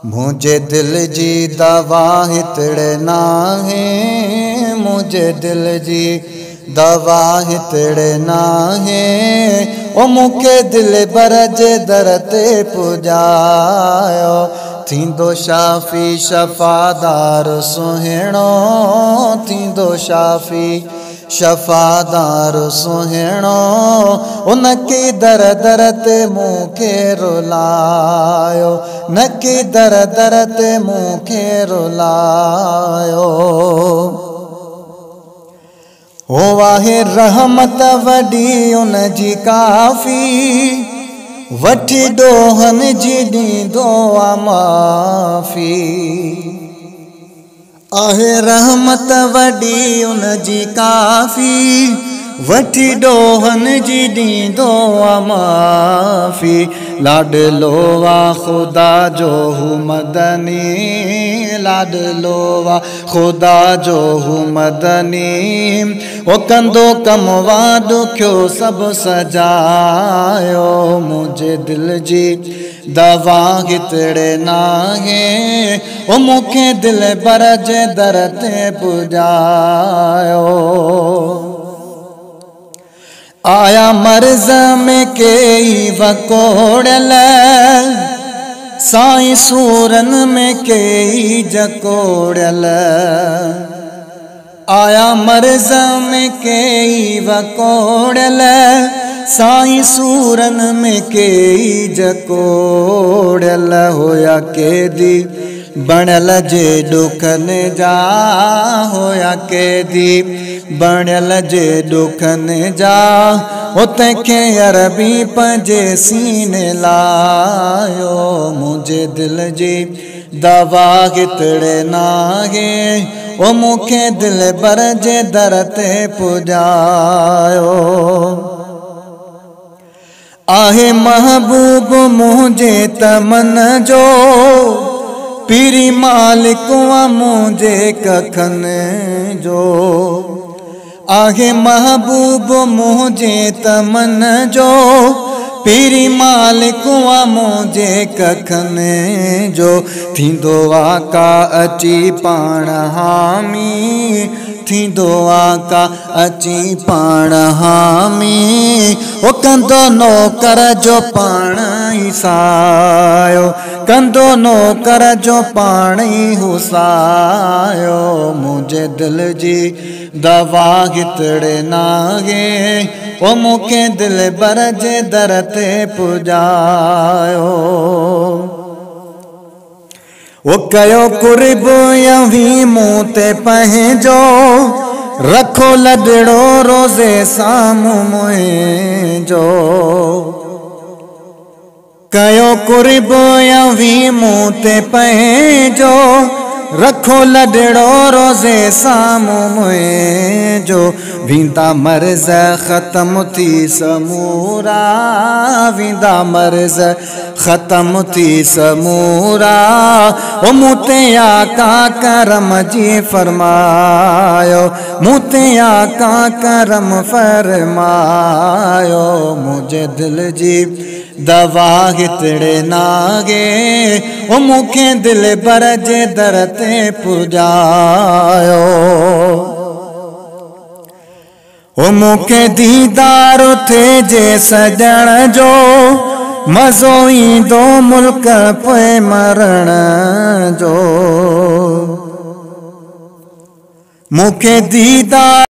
मुझे दिल जी दवा हितड़े नाहे, मुझे दिल जी दवा हितड़े नाहे। ओ मुखे दिल बरजे दर ते पुजायो, थींदो शाफी शफादार सुहिणो, थींदो शाफी शफादार सुहिणो। उनके दर दर ते मुखे रुलायो, नके दर दर ते मुखे रुलायो। ओ वाहे रहमत वडी उन जी काफ़ी, वठी डोहन जी दींदो आ माफ़ी। आहे रहमत वडी उन जी काफ़ी, वठी डोहन जी दींदो आ माफ़ी। लाडलो वा खुदा जो हू मदनी, लाडलो वा खुदा जो हू मदनी। ओ कंदो कम वा दुख्यो सब सजायो, मुझे दिल जी दवा हितड़े नाहे। ओ मुखे दिल बरजे दर ते पुजायो। आया मर्ज़ में कई वकोड़ल, साईं सूरन में कई जकोड़ल। आया मर्ज़ में कई वकोड़ल, साईं सूरन में कई जकोड़ल। होया कैदी बनल जे दुखन जा, होया कैदी बनल जे दुखन जा। उते के अरबी पंजे सीने लायो, मुझे दिल जी दवा हितड़े नाहे। ओ मुखे दिल बरजे दर ते पुजायो। आहे महबूब मुझे तमन जो, पीरी मालिक मुझे कखन जो। आहे महबूब मुझे तमन जो, पीरी मालिक मुझे कखन जो। थींदो आका अची पाण हामी, थींदो आका अची पाण हामी। ओ कंदो नौकर जो पाण ई सायो, कंदो नौकर जो पाण ई हुसायो। मुझे दिल जी दवा हितड़े नाहे, ओ मुखे दिल बरजे दर ते पुजायो। ओ कयो कुर्ब यही मुँह ते पंहिंजो, रखो लडड़ो रोज़े साम्हूं मुंहिंजो। कयो कुर्ब यही मुँह ते पंहिंजो, रखो लडड़ो रोज़े साम्हूं मुंहिंजो। वींदा मर्ज़ ख़त्म थी समूरा, वींदा मर्ज़ ख़त्म थी समूरा। ओ मूते आका करम जी फरमायो, मूते आका करम फरमायो। मुझे दिल जी दवा हितड़े नागे, ओ मुखे दिल बरजे दर ते पुजायो। ओ मुखे दीदार थे जे सजण जो, मज़ो ईंदो मुल्क पे मरण जो। मुखे दीदार